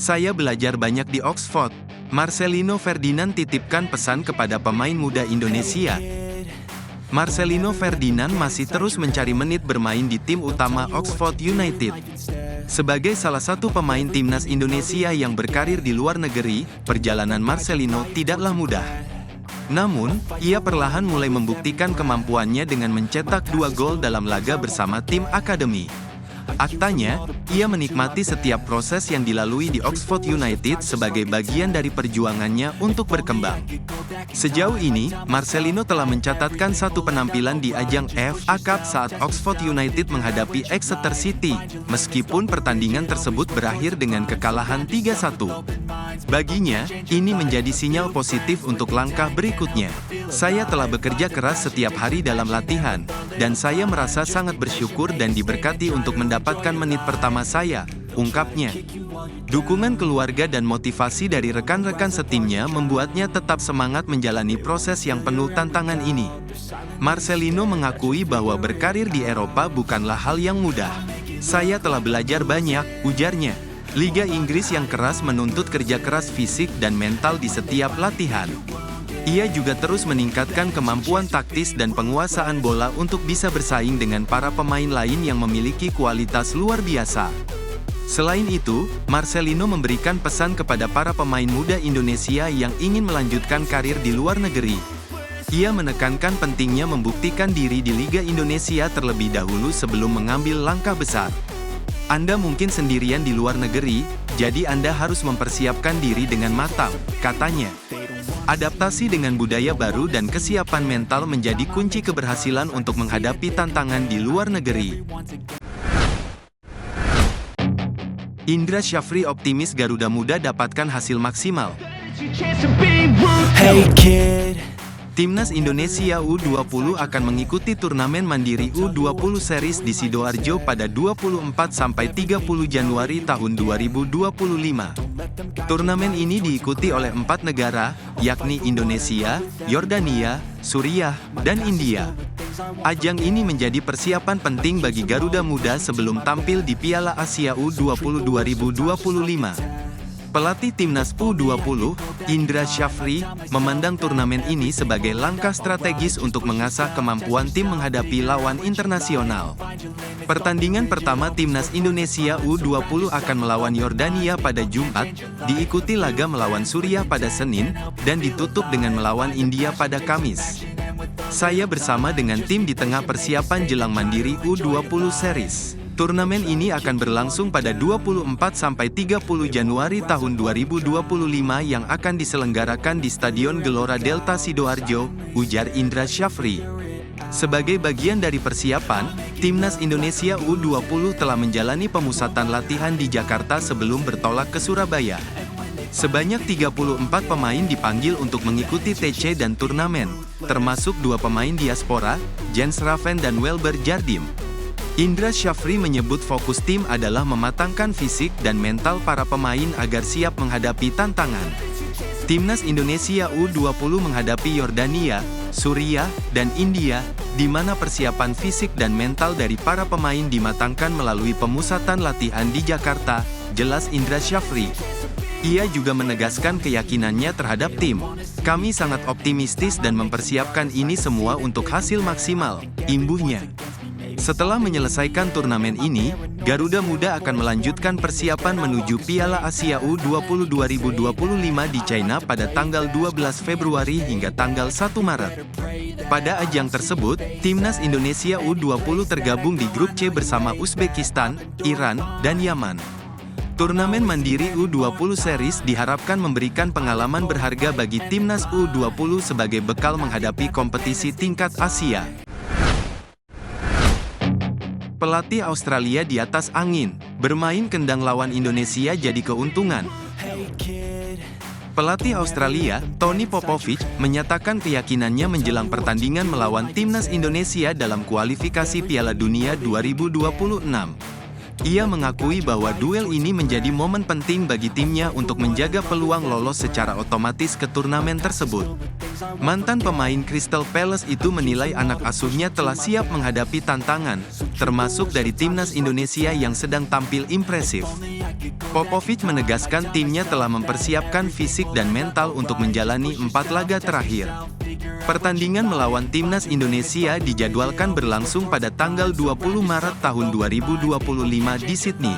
Saya belajar banyak di Oxford. Marcelino Ferdinand titipkan pesan kepada pemain muda Indonesia. Marcelino Ferdinand masih terus mencari menit bermain di tim utama Oxford United. Sebagai salah satu pemain timnas Indonesia yang berkarir di luar negeri, perjalanan Marcelino tidaklah mudah. Namun, ia perlahan mulai membuktikan kemampuannya dengan mencetak 2 gol dalam laga bersama tim akademi. Faktanya, ia menikmati setiap proses yang dilalui di Oxford United sebagai bagian dari perjuangannya untuk berkembang. Sejauh ini, Marcelino telah mencatatkan satu penampilan di ajang FA Cup saat Oxford United menghadapi Exeter City, meskipun pertandingan tersebut berakhir dengan kekalahan 3-1. Baginya, ini menjadi sinyal positif untuk langkah berikutnya. Saya telah bekerja keras setiap hari dalam latihan, dan saya merasa sangat bersyukur dan diberkati untuk mendapatkan menit pertama saya, ungkapnya. Dukungan keluarga dan motivasi dari rekan-rekan setimnya membuatnya tetap semangat menjalani proses yang penuh tantangan ini. Marcelino mengakui bahwa berkarir di Eropa bukanlah hal yang mudah. Saya telah belajar banyak, ujarnya. Liga Inggris yang keras menuntut kerja keras fisik dan mental di setiap latihan. Ia juga terus meningkatkan kemampuan taktis dan penguasaan bola untuk bisa bersaing dengan para pemain lain yang memiliki kualitas luar biasa. Selain itu, Marcelino memberikan pesan kepada para pemain muda Indonesia yang ingin melanjutkan karir di luar negeri. Ia menekankan pentingnya membuktikan diri di Liga Indonesia terlebih dahulu sebelum mengambil langkah besar. Anda mungkin sendirian di luar negeri, jadi Anda harus mempersiapkan diri dengan matang, katanya. Adaptasi dengan budaya baru dan kesiapan mental menjadi kunci keberhasilan untuk menghadapi tantangan di luar negeri. Indra Syafri optimis Garuda Muda dapatkan hasil maksimal. Hey kid. Timnas Indonesia U20 akan mengikuti turnamen mandiri U20 Series di Sidoarjo pada 24–30 Januari tahun 2025. Turnamen ini diikuti oleh 4 negara, yakni Indonesia, Yordania, Suriah, dan India. Ajang ini menjadi persiapan penting bagi Garuda Muda sebelum tampil di Piala Asia U20 2025. Pelatih Timnas U20, Indra Syafri, memandang turnamen ini sebagai langkah strategis untuk mengasah kemampuan tim menghadapi lawan internasional. Pertandingan pertama Timnas Indonesia U20 akan melawan Yordania pada Jumat, diikuti laga melawan Suriah pada Senin, dan ditutup dengan melawan India pada Kamis. Saya bersama dengan tim di tengah persiapan jelang mandiri U20 Series. Turnamen ini akan berlangsung pada 24–30 Januari tahun 2025 yang akan diselenggarakan di Stadion Gelora Delta Sidoarjo, ujar Indra Syafri. Sebagai bagian dari persiapan, Timnas Indonesia U20 telah menjalani pemusatan latihan di Jakarta sebelum bertolak ke Surabaya. Sebanyak 34 pemain dipanggil untuk mengikuti TC dan turnamen, termasuk 2 pemain diaspora, Jens Raven dan Welber Jardim. Indra Syafri menyebut fokus tim adalah mematangkan fisik dan mental para pemain agar siap menghadapi tantangan. Timnas Indonesia U20 menghadapi Yordania, Suriah, dan India, di mana persiapan fisik dan mental dari para pemain dimatangkan melalui pemusatan latihan di Jakarta, jelas Indra Syafri. Ia juga menegaskan keyakinannya terhadap tim. Kami sangat optimistis dan mempersiapkan ini semua untuk hasil maksimal, imbuhnya. Setelah menyelesaikan turnamen ini, Garuda Muda akan melanjutkan persiapan menuju Piala Asia U20 2025 di China pada tanggal 12 Februari hingga tanggal 1 Maret. Pada ajang tersebut, Timnas Indonesia U20 tergabung di grup C bersama Uzbekistan, Iran, dan Yaman. Turnamen mandiri U20 Series diharapkan memberikan pengalaman berharga bagi Timnas U20 sebagai bekal menghadapi kompetisi tingkat Asia. Pelatih Australia di atas angin, bermain kendang lawan Indonesia jadi keuntungan. Pelatih Australia, Tony Popovic, menyatakan keyakinannya menjelang pertandingan melawan Timnas Indonesia dalam kualifikasi Piala Dunia 2026. Ia mengakui bahwa duel ini menjadi momen penting bagi timnya untuk menjaga peluang lolos secara otomatis ke turnamen tersebut. Mantan pemain Crystal Palace itu menilai anak asuhnya telah siap menghadapi tantangan, termasuk dari timnas Indonesia yang sedang tampil impresif. Popovic menegaskan timnya telah mempersiapkan fisik dan mental untuk menjalani 4 laga terakhir. Pertandingan melawan timnas Indonesia dijadwalkan berlangsung pada tanggal 20 Maret tahun 2025 di Sydney.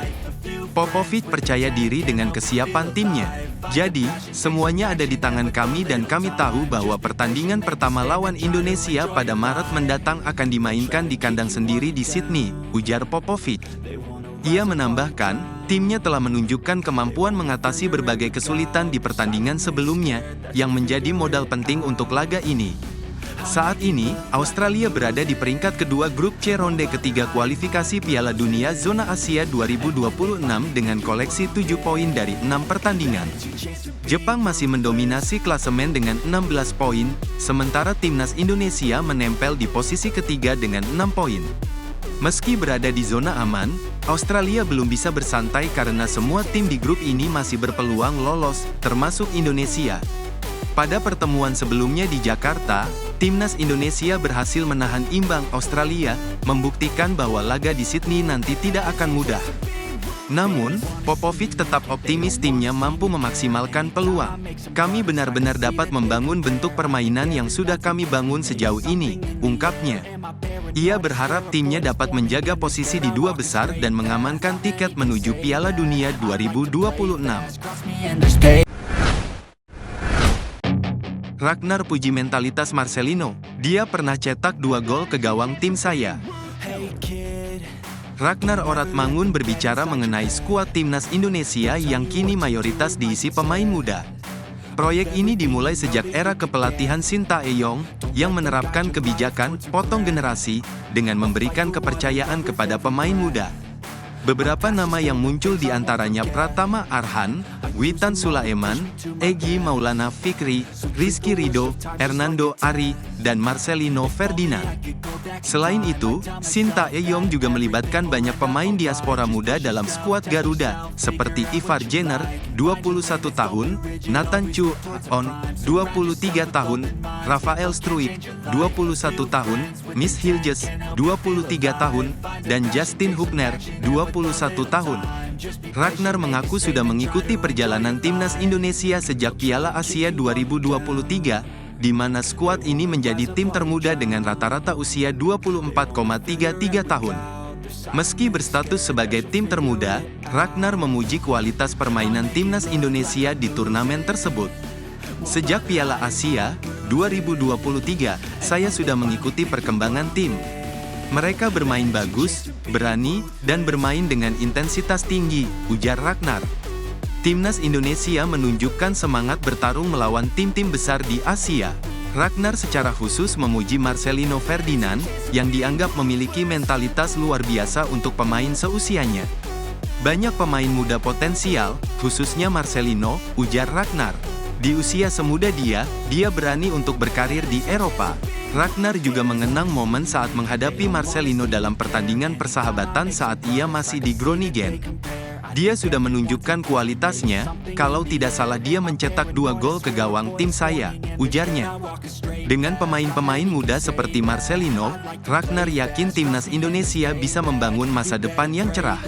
Popovic percaya diri dengan kesiapan timnya. Jadi, semuanya ada di tangan kami dan kami tahu bahwa pertandingan pertama lawan Indonesia pada Maret mendatang akan dimainkan di kandang sendiri di Sydney, ujar Popovic. Ia menambahkan, timnya telah menunjukkan kemampuan mengatasi berbagai kesulitan di pertandingan sebelumnya, yang menjadi modal penting untuk laga ini. Saat ini, Australia berada di peringkat kedua grup C ronde ketiga kualifikasi Piala Dunia Zona Asia 2026 dengan koleksi 7 poin dari 6 pertandingan. Jepang masih mendominasi klasemen dengan 16 poin, sementara timnas Indonesia menempel di posisi ketiga dengan 6 poin. Meski berada di zona aman, Australia belum bisa bersantai karena semua tim di grup ini masih berpeluang lolos, termasuk Indonesia. Pada pertemuan sebelumnya di Jakarta, timnas Indonesia berhasil menahan imbang Australia, membuktikan bahwa laga di Sydney nanti tidak akan mudah. Namun, Popovic tetap optimis timnya mampu memaksimalkan peluang. Kami benar-benar dapat membangun bentuk permainan yang sudah kami bangun sejauh ini, ungkapnya. Ia berharap timnya dapat menjaga posisi di 2 besar dan mengamankan tiket menuju Piala Dunia 2026. Ragnar puji mentalitas Marcelino, dia pernah cetak 2 gol ke gawang tim saya. Ragnar Oratmangun berbicara mengenai skuad timnas Indonesia yang kini mayoritas diisi pemain muda. Proyek ini dimulai sejak era kepelatihan Sintayong, yang menerapkan kebijakan potong generasi, dengan memberikan kepercayaan kepada pemain muda. Beberapa nama yang muncul di antaranya Pratama Arhan, Witan Sulaiman, Egy Maulana Fikri, Rizky Ridho, Hernando Ari, dan Marcelino Ferdinand. Selain itu, Sintayong juga melibatkan banyak pemain diaspora muda dalam skuad Garuda, seperti Ivar Jenner, 21 tahun, Nathan Chu On, 23 tahun, Rafael Struijk, 21 tahun, Miss Hilges, 23 tahun, dan Justin Hubner, 21 tahun. Ragnar mengaku sudah mengikuti perjalanan timnas Indonesia sejak Piala Asia 2023, di mana skuad ini menjadi tim termuda dengan rata-rata usia 24,33 tahun. Meski berstatus sebagai tim termuda, Ragnar memuji kualitas permainan timnas Indonesia di turnamen tersebut. Sejak Piala Asia 2023, saya sudah mengikuti perkembangan tim. Mereka bermain bagus, berani, dan bermain dengan intensitas tinggi, ujar Ragnar. Timnas Indonesia menunjukkan semangat bertarung melawan tim-tim besar di Asia. Ragnar secara khusus memuji Marcelino Ferdinand, yang dianggap memiliki mentalitas luar biasa untuk pemain seusianya. Banyak pemain muda potensial, khususnya Marcelino, ujar Ragnar. Di usia semuda dia berani untuk berkarir di Eropa. Ragnar juga mengenang momen saat menghadapi Marcelino dalam pertandingan persahabatan saat ia masih di Groningen. Dia sudah menunjukkan kualitasnya, kalau tidak salah dia mencetak 2 gol ke gawang tim saya, ujarnya. Dengan pemain-pemain muda seperti Marcelino, Ragnar yakin timnas Indonesia bisa membangun masa depan yang cerah.